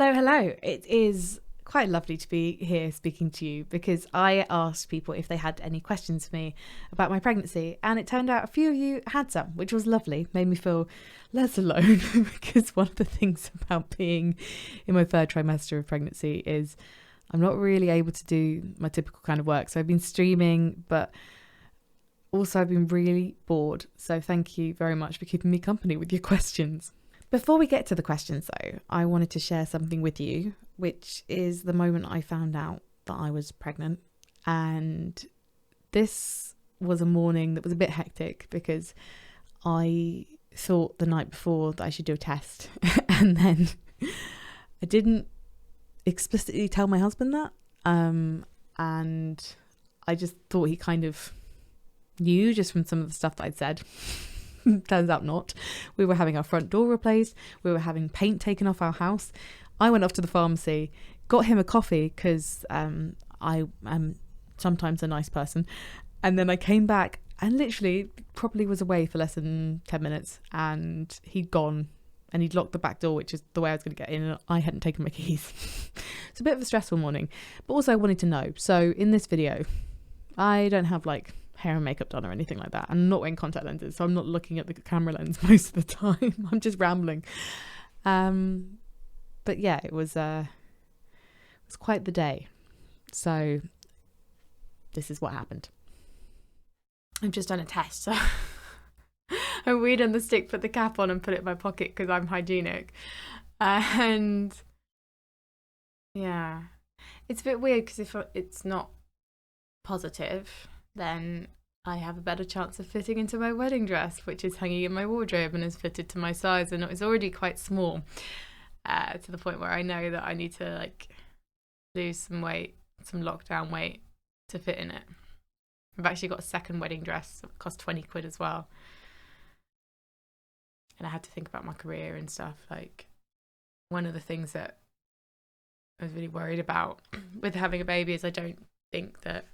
Hello, hello. It is quite lovely to be here speaking to you because I asked people if they had any questions for me about my pregnancy, and it turned out a few of you had some, which was lovely, made me feel less alone because one of the things about being in my third trimester of pregnancy is I'm not really able to do my typical kind of work. So I've been streaming, but also I've been really bored. So thank you very much for keeping me company with your questions. Before we get to the questions though, I wanted to share something with you, which is the moment I found out that I was pregnant. And this was a morning that was a bit hectic because I thought the night before that I should do a test and then I didn't explicitly tell my husband that. And I just thought he kind of knew just from some of the stuff that I'd said. Turns out not. We were having our front door replaced. We were having paint taken off our house. I went off to the pharmacy, got him a coffee because I am sometimes a nice person. And then I came back and literally probably was away for less than 10 minutes and he'd gone and he'd locked the back door, which is the way I was going to get in, and I hadn't taken my keys. It's a bit of a stressful morning, but also I wanted to know. So in this video, I don't have like hair and makeup done or anything like that. I'm not wearing contact lenses, so I'm not looking at the camera lens most of the time. I'm just rambling. But yeah, it was quite the day. So this is what happened. I've just done a test. So I weed on the stick, put the cap on and put it in my pocket because I'm hygienic. And yeah, it's a bit weird because if it's not positive, then I have a better chance of fitting into my wedding dress, which is hanging in my wardrobe and is fitted to my size, and it's already quite small, to the point where I know that I need to like lose some weight, some lockdown weight to fit in it. I've actually got a second wedding dress that cost 20 quid as well. And I had to think about my career and stuff. Like, one of the things that I was really worried about with having a baby is I don't think that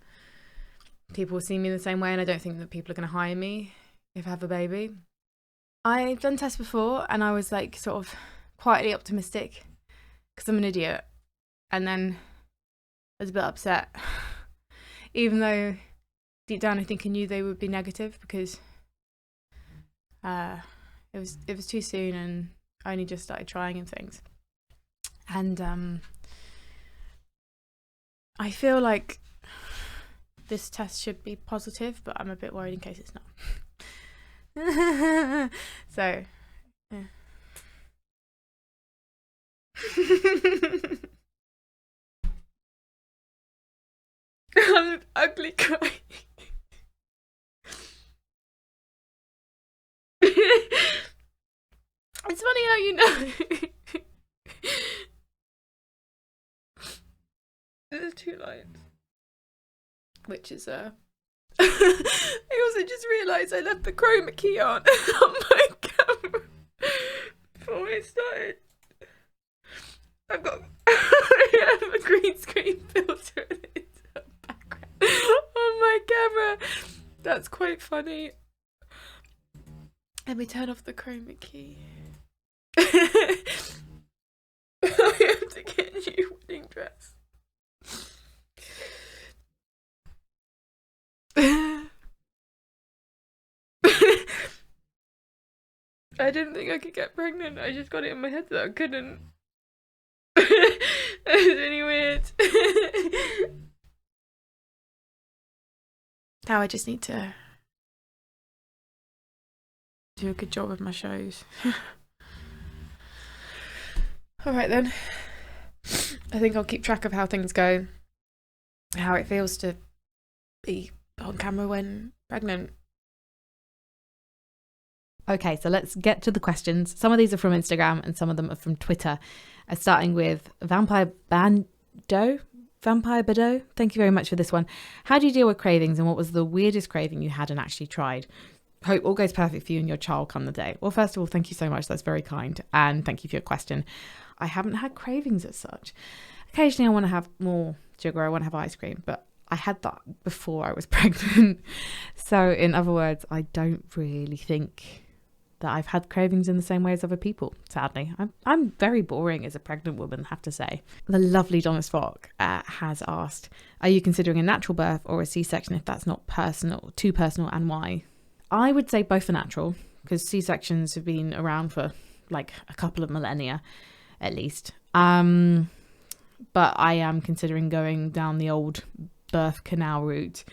people will see me the same way, and I don't think that people are going to hire me if I have a baby. I've done tests before and I was like sort of quietly optimistic because I'm an idiot, and then I was a bit upset even though deep down I think I knew they would be negative because it was too soon and I only just started trying and things. And I feel like this test should be positive, but I'm a bit worried in case it's not. So, yeah. I'm an ugly cry. It's funny how you know. There's 2 lines. Which is I also just realised I left the chroma key on my camera before I started. I have a green screen filter in the background on my camera. That's quite funny. Let me turn off the chroma key. I have to get a new wedding dress. I didn't think I could get pregnant. I just got it in my head that I couldn't. That was really weird. Now I just need to do a good job of my shows. Alright then. I think I'll keep track of how things go, how it feels to be on camera when pregnant. Okay, so let's get to the questions. Some of these are from Instagram and some of them are from Twitter. Starting with Vampire Bado. Thank you very much for this one. How do you deal with cravings, and what was the weirdest craving you had and actually tried? Hope all goes perfect for you and your child come the day. Well, first of all, thank you so much. That's very kind. And thank you for your question. I haven't had cravings as such. Occasionally I want to have more sugar. I want to have ice cream, but I had that before I was pregnant. So in other words, I don't really think that I've had cravings in the same way as other people, sadly. I'm very boring as a pregnant woman, I have to say. The lovely Donna Spock has asked, are you considering a natural birth or a C-section if that's not too personal, and why? I would say both are natural, because C-sections have been around for like a couple of millennia at least. But I am considering going down the old birth canal route.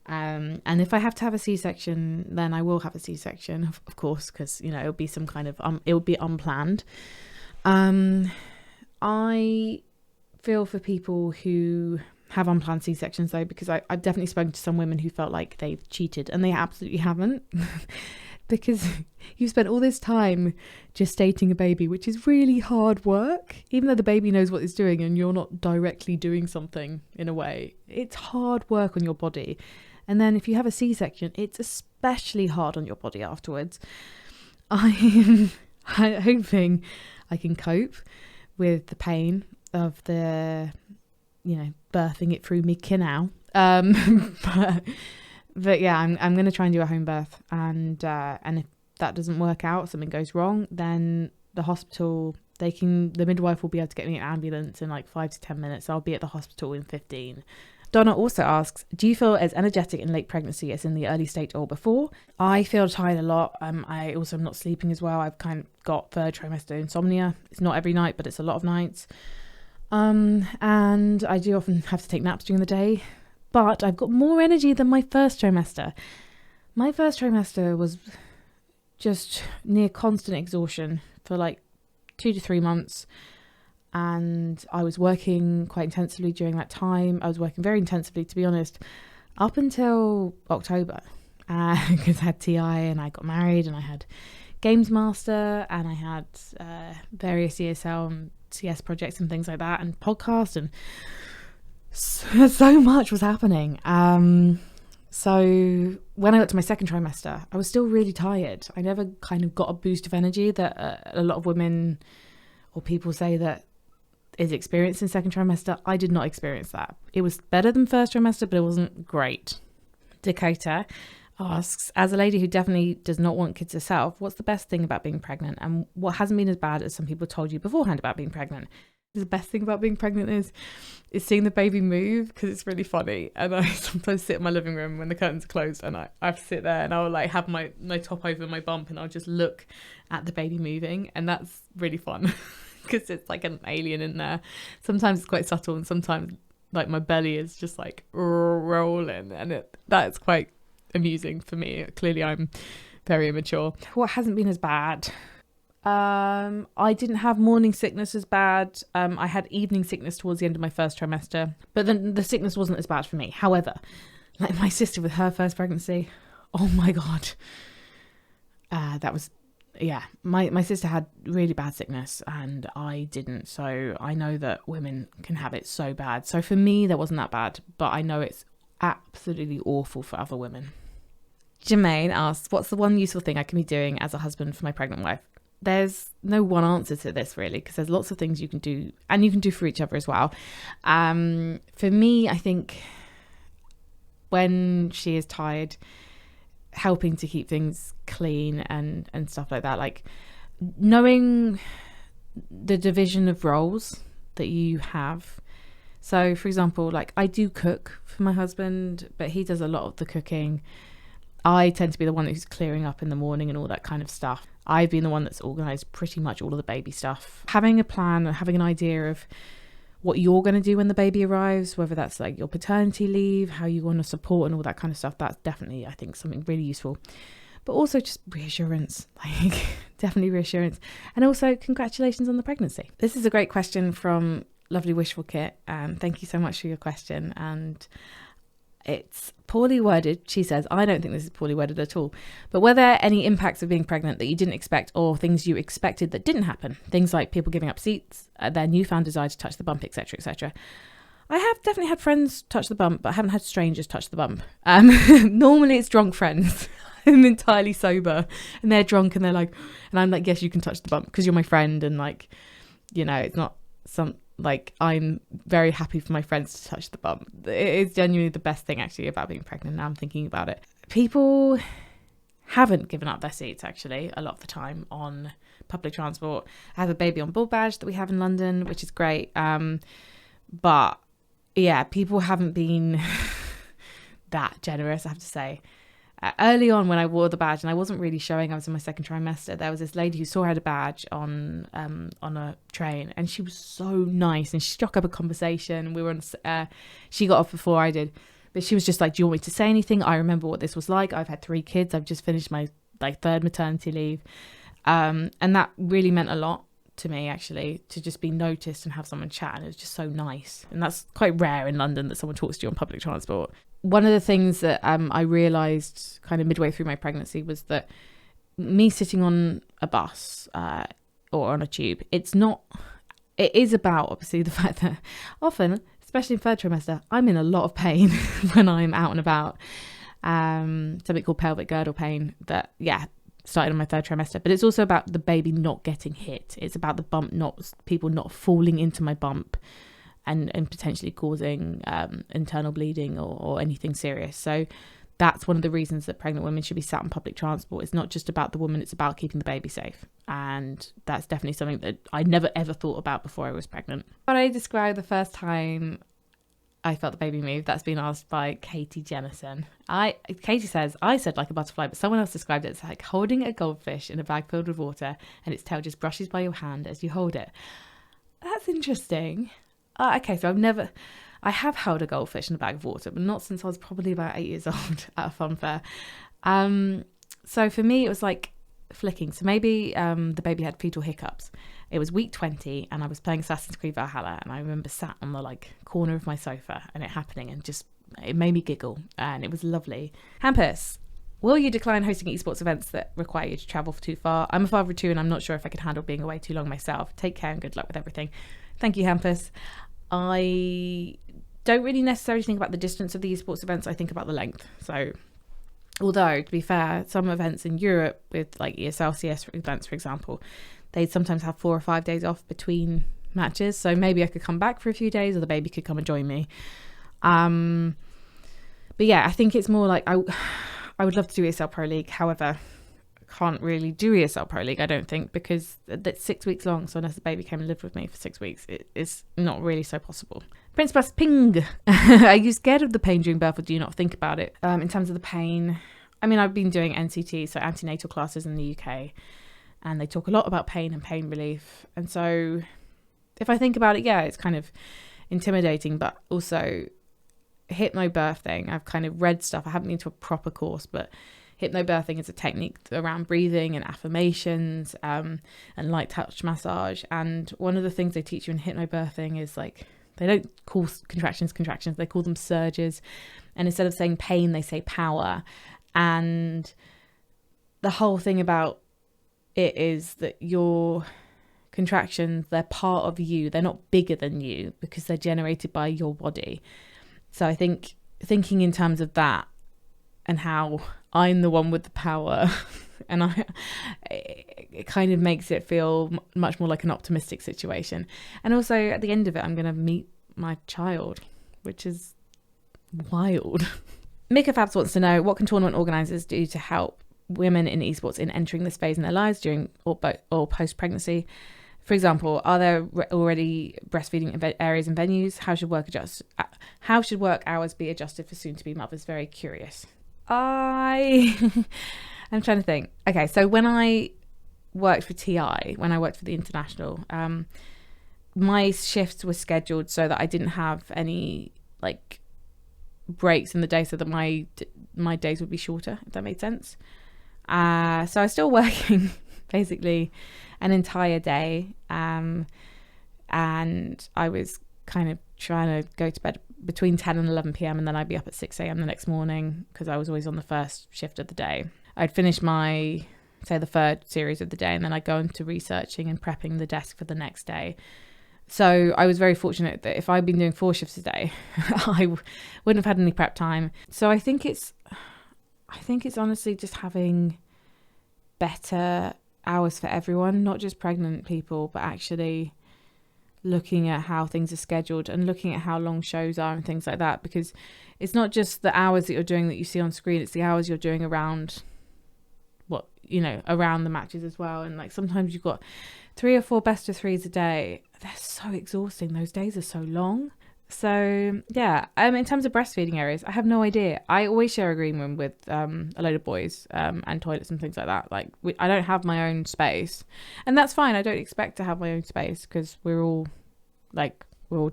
And if I have to have a C-section, then I will have a C-section, of course, because, you know, it'll be some kind of, it will be unplanned. I feel for people who have unplanned C-sections though, because I've definitely spoken to some women who felt like they've cheated, and they absolutely haven't. Because you've spent all this time gestating a baby, which is really hard work, even though the baby knows what it's doing and you're not directly doing something in a way. It's hard work on your body. And then if you have a C-section, it's especially hard on your body afterwards. I'm hoping I can cope with the pain of the, you know, birthing it through me canal. But yeah, I'm going to try and do a home birth, and if that doesn't work out, something goes wrong, then the hospital, the midwife will be able to get me an ambulance in like 5 to 10 minutes. I'll be at the hospital in 15. Donna also asks, do you feel as energetic in late pregnancy as in the early stage or before? I feel tired a lot. I also am not sleeping as well. I've kind of got third trimester insomnia. It's not every night, but it's a lot of nights. And I do often have to take naps during the day. But I've got more energy than my first trimester. My first trimester was just near constant exhaustion for like 2 to 3 months. And I was working quite intensively during that time. I was working very intensively, to be honest, up until October. Because I had TI and I got married and I had Games Master and I had various ESL and CS projects and things like that, and podcasts, and so much was happening. So when I got to my second trimester, I was still really tired. I never kind of got a boost of energy that a lot of women or people say that is experienced in second trimester. I did not experience that. It was better than first trimester, but it wasn't great. Dakota asks, as a lady who definitely does not want kids herself, what's the best thing about being pregnant, and what hasn't been as bad as some people told you beforehand about being pregnant? The best thing about being pregnant is seeing the baby move, because it's really funny. And I sometimes sit in my living room when the curtains are closed, and I sit there and I'll like have my top over my bump and I'll just look at the baby moving, and that's really fun because it's like an alien in there. Sometimes it's quite subtle, and sometimes like my belly is just like rolling, and that's quite amusing for me. Clearly I'm very immature. What hasn't been as bad? I didn't have morning sickness as bad. I had evening sickness towards the end of my first trimester, but then the sickness wasn't as bad for me. However, like my sister with her first pregnancy, oh my God. That was, yeah, my sister had really bad sickness and I didn't. So I know that women can have it so bad. So for me, that wasn't that bad, but I know it's absolutely awful for other women. Jermaine asks, what's the one useful thing I can be doing as a husband for my pregnant wife? There's no one answer to this really, because there's lots of things you can do, and you can do for each other as well. For me, I think when she is tired, helping to keep things clean and stuff like that, like knowing the division of roles that you have. So for example, like I do cook for my husband, but he does a lot of the cooking. I tend to be the one who's clearing up in the morning and all that kind of stuff. I've been the one that's organised pretty much all of the baby stuff. Having a plan and having an idea of what you're going to do when the baby arrives, whether that's like your paternity leave, how you want to support and all that kind of stuff, that's definitely, I think, something really useful. But also just reassurance, like definitely reassurance. And also congratulations on the pregnancy. This is a great question from Lovely Wishful Kit. Thank you so much for your question. And it's poorly worded. She says, I don't think this is poorly worded at all. But were there any impacts of being pregnant that you didn't expect, or things you expected that didn't happen? Things like people giving up seats, their newfound desire to touch the bump, etc., etc. I have definitely had friends touch the bump, but I haven't had strangers touch the bump. Normally it's drunk friends. I'm entirely sober and they're drunk and they're like, and I'm like, yes, you can touch the bump because you're my friend. And like, you know, it's not some, like, I'm very happy for my friends to touch the bump. It is genuinely the best thing actually about being pregnant. Now I'm thinking about it. People haven't given up their seats actually a lot of the time on public transport. I have a baby on board badge that we have in London, which is great. But yeah, people haven't been that generous, I have to say. Early on when I wore the badge, and I wasn't really showing, I was in my second trimester, there was this lady who saw I had a badge on a train, and she was so nice, and she struck up a conversation. We were on, she got off before I did, but she was just like, do you want me to say anything? I remember what this was like. I've had 3 kids. I've just finished my third maternity leave. And that really meant a lot to me, actually, to just be noticed and have someone chat. And it was just so nice. And that's quite rare in London, that someone talks to you on public transport. One of the things that I realised kind of midway through my pregnancy was that me sitting on a bus or on a tube, it is about, obviously, the fact that often, especially in third trimester, I'm in a lot of pain when I'm out and about. Something called pelvic girdle pain that, started in my third trimester. But it's also about the baby not getting hit. It's about the bump, people not falling into my bump and potentially causing internal bleeding or anything serious. So that's one of the reasons that pregnant women should be sat on public transport. It's not just about the woman, it's about keeping the baby safe. And that's definitely something that I never ever thought about before I was pregnant. But I described the first time I felt the baby move. That's been asked by Katie Jennison. Katie says, I said like a butterfly, but someone else described it as like holding a goldfish in a bag filled with water and its tail just brushes by your hand as you hold it. That's interesting. Okay, so I have held a goldfish in a bag of water, but not since I was probably about 8 years old at a fun fair. So for me, it was like flicking. So maybe the baby had fetal hiccups. It was week 20 and I was playing Assassin's Creed Valhalla, and I remember sat on the corner of my sofa and it happening, and just it made me giggle and it was lovely. Hampus, will you decline hosting esports events that require you to travel for too far? I'm a father of 2 and I'm not sure if I could handle being away too long myself. Take care and good luck with everything. Thank you, Hampus. I don't really necessarily think about the distance of the esports events. I think about the length. So although, to be fair, some events in Europe with ESL, CS events, for example, they'd sometimes have 4 or 5 days off between matches. So maybe I could come back for a few days, or the baby could come and join me. But yeah, I think it's more like I would love to do ESL Pro League. However, I can't really do ESL Pro League, I don't think, because that's 6 weeks long. So unless the baby came and lived with me for 6 weeks, it's not really so possible. Prince Plus Ping. Are you scared of the pain during birth, or do you not think about it? In terms of the pain, I mean, I've been doing NCT, so antenatal classes in the UK, and they talk a lot about pain and pain relief. And so if I think about it, yeah, it's kind of intimidating, but also hypnobirthing, I've kind of read stuff. I haven't been to a proper course, but hypnobirthing is a technique around breathing and affirmations and light touch massage. And one of the things they teach you in hypnobirthing is they don't call contractions, they call them surges. And instead of saying pain, they say power. And the whole thing about it is that your contractions, they're part of you. They're not bigger than you because they're generated by your body. So I think thinking in terms of that and how I'm the one with the power and it kind of makes it feel much more like an optimistic situation. And also at the end of it, I'm going to meet my child, which is wild. Mika Fabs wants to know, what can tournament organisers do to help women in esports in entering this phase in their lives during or post-pregnancy? For example, are there already breastfeeding areas and venues? How should work hours be adjusted for soon-to-be mothers? Very curious. I'm trying to think. Okay, so when I worked for TI, when I worked for the International, my shifts were scheduled so that I didn't have any breaks in the day, so that my days would be shorter, if that made sense. So I was still working basically an entire day, and I was kind of trying to go to bed between 10 and 11 p.m. and then I'd be up at 6 a.m. the next morning because I was always on the first shift of the day. I'd finish the third series of the day, and then I'd go into researching and prepping the desk for the next day. So I was very fortunate that if I'd been doing 4 shifts a day, I wouldn't have had any prep time. So I think it's honestly just having better hours for everyone, not just pregnant people, but actually looking at how things are scheduled and looking at how long shows are and things like that, because it's not just the hours that you're doing that you see on screen, it's the hours you're doing around around the matches as well. And like sometimes you've got 3 or 4 best of 3s a day. They're so exhausting. Those days are so long. So yeah, in terms of breastfeeding areas, I have no idea. I always share a green room with a load of boys and toilets and things like that. Like I don't have my own space, and that's fine. I don't expect to have my own space because we're all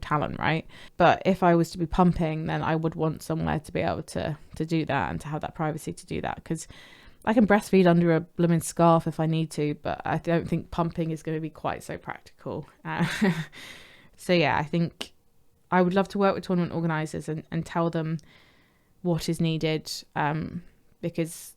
talent, right? But if I was to be pumping, then I would want somewhere to be able to do that and to have that privacy to do that, because I can breastfeed under a blooming scarf if I need to, but I don't think pumping is going to be quite so practical. So yeah, I think I would love to work with tournament organisers and tell them what is needed, because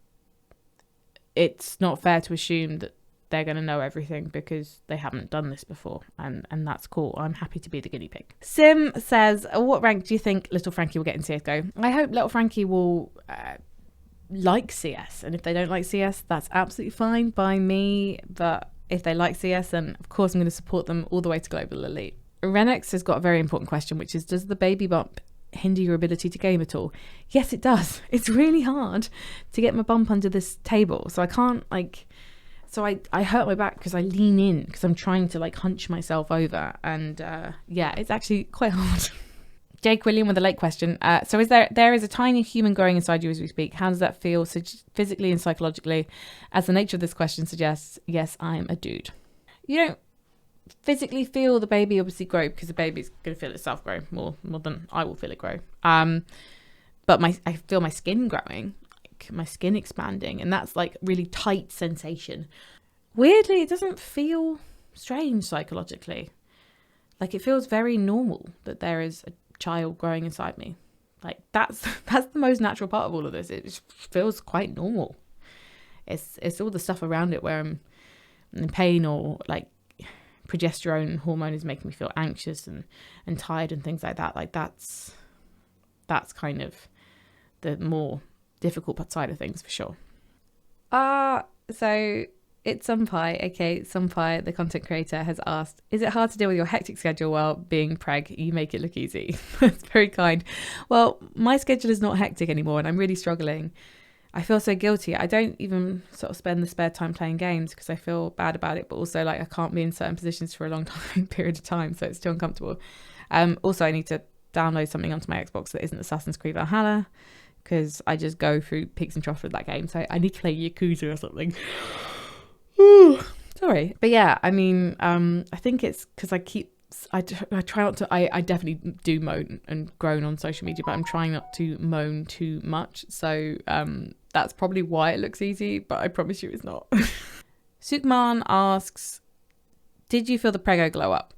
it's not fair to assume that they're going to know everything because they haven't done this before, and that's cool. I'm happy to be the guinea pig. Sim says, what rank do you think little Frankie will get in CSGO? I hope little Frankie will like CS, and if they don't like CS, that's absolutely fine by me, but if they like CS, then of course I'm going to support them all the way to Global Elite. Renex has got a very important question, which is, does the baby bump hinder your ability to game at all? Yes, it does. It's really hard to get my bump under this table, so I can't so I hurt my back because I lean in because I'm trying to hunch myself over, and yeah, it's actually quite hard. Jake William with a late question. So there is a tiny human growing inside you as we speak. How does that feel physically and psychologically? As the nature of this question suggests, yes, I'm a dude. You don't physically feel the baby obviously grow, because the baby's going to feel itself grow more than I will feel it grow. But I feel my skin growing, like my skin expanding, and that's like really tight sensation. Weirdly, it doesn't feel strange psychologically. Like it feels very normal that there is a child growing inside me. Like that's the most natural part of all of this. It just feels quite normal. It's all the stuff around it where I'm in pain, or like progesterone hormone is making me feel anxious and tired and things like that. Like that's kind of the more difficult side of things for sure. So it's Sunpai, aka Sunpai, the content creator, has asked, is it hard to deal with your hectic schedule while being preg? You make it look easy. That's very kind. Well, my schedule is not hectic anymore, and I'm really struggling. I feel so guilty. I don't even sort of spend the spare time playing games because I feel bad about it, but also like I can't be in certain positions for a long period of time, so it's too uncomfortable. Also, I need to download something onto my Xbox that isn't Assassin's Creed Valhalla, because I just go through peaks and troughs with that game. So I need to play Yakuza or something. Sorry. But yeah, I mean, I think it's because I try not to, I definitely do moan and groan on social media, but I'm trying not to moan too much. So that's probably why it looks easy, but I promise you it's not. Sukman asks, did you feel the prego glow up?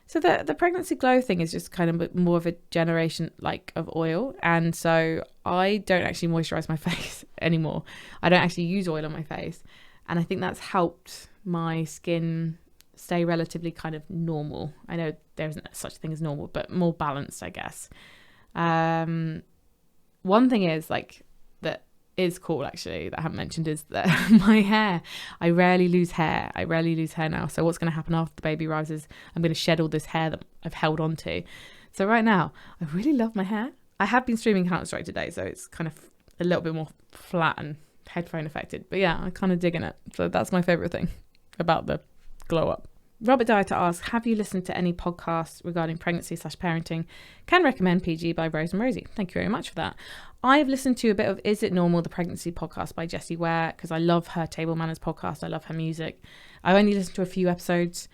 So the pregnancy glow thing is just kind of more of a generation of oil. And so I don't actually moisturize my face anymore. I don't actually use oil on my face. And I think that's helped my skin stay relatively kind of normal. I know there isn't such a thing as normal, but more balanced, I guess. One thing is that is cool actually that I haven't mentioned is that my hair, I rarely lose hair now. So what's going to happen after the baby arrives is I'm going to shed all this hair that I've held on to. So right now I really love my hair. I have been streaming Counter-Strike today, so it's kind of a little bit more flat and headphone affected, but yeah, I'm kind of digging it. So that's my favorite thing about the glow up. Robert Dieter asks, have you listened to any podcasts regarding pregnancy/parenting? Can recommend PG by Rose and Rosie. Thank you very much for that. I've listened to a bit of Is It Normal, the pregnancy podcast by Jessie Ware, because I love her Table Manners podcast. I love her music. I've only listened to a few episodes,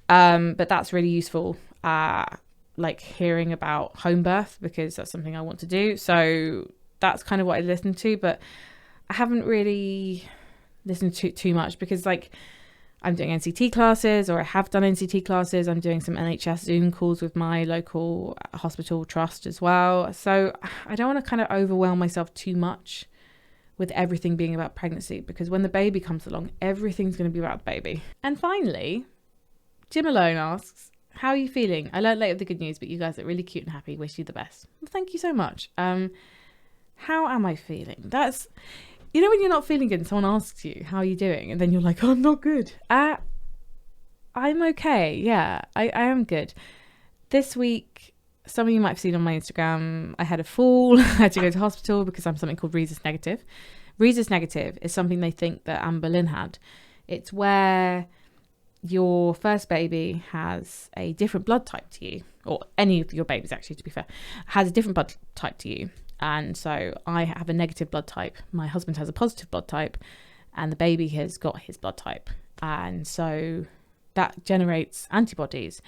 but that's really useful. Hearing about home birth, because that's something I want to do. So that's kind of what I listened to, but I haven't really listened to too much because I'm doing NCT classes, or I have done NCT classes. I'm doing some NHS Zoom calls with my local hospital trust as well. So I don't want to kind of overwhelm myself too much with everything being about pregnancy, because when the baby comes along, everything's going to be about the baby. And finally, Jim Malone asks, how are you feeling? I learned later the good news, but you guys are really cute and happy. Wish you the best. Well, thank you so much. How am I feeling? That's... You know when you're not feeling good and someone asks you, how are you doing? And then you're like, oh, I'm not good. I'm okay. Yeah, I am good. This week, some of you might have seen on my Instagram, I had a fall. I had to go to hospital because I'm something called rhesus negative, Rhesus negative is something they think that Anne Boleyn had. It's where your first baby has a different blood type to you, or any of your babies actually, to be fair, has a different blood type to you. And so I have a negative blood type, my husband has a positive blood type, and the baby has got his blood type. And so that generates antibodies.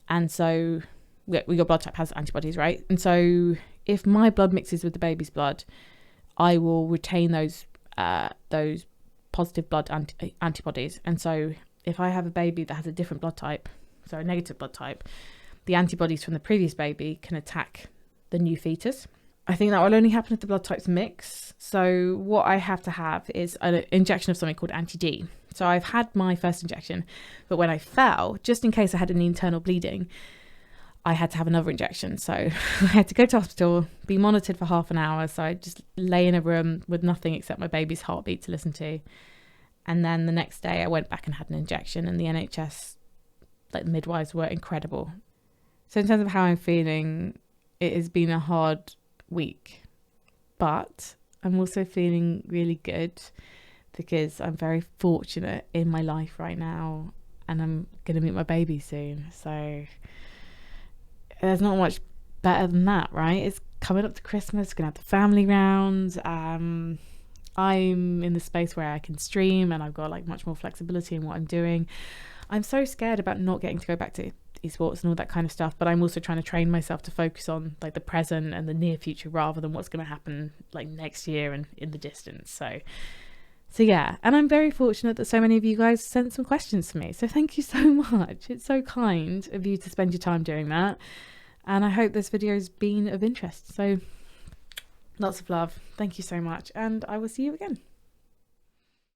And so your blood type has antibodies, right? And so if my blood mixes with the baby's blood, I will retain those positive blood antibodies. And so if I have a baby that has a different blood type, so a negative blood type, the antibodies from the previous baby can attack the new fetus. I think that will only happen if the blood types mix. So what I have to have is an injection of something called anti-D. So I've had my first injection, but when I fell, just in case I had any internal bleeding, I had to have another injection. So I had to go to hospital, be monitored for half an hour. So I just lay in a room with nothing except my baby's heartbeat to listen to. And then the next day I went back and had an injection, and the NHS, like the midwives, were incredible. So in terms of how I'm feeling, it has been a hard week, but I'm also feeling really good because I'm very fortunate in my life right now, and I'm going to meet my baby soon. So there's not much better than that, right? It's coming up to Christmas, going to have the family round. I'm in the space where I can stream, and I've got like much more flexibility in what I'm doing. I'm so scared about not getting to go back to esports and all that kind of stuff, but I'm also trying to train myself to focus on like the present and the near future rather than what's going to happen like next year and in the distance. So yeah, and I'm very fortunate that so many of you guys sent some questions to me. So thank you so much. It's so kind of you to spend your time doing that. And I hope this video has been of interest. So lots of love. Thank you so much. And I will see you again.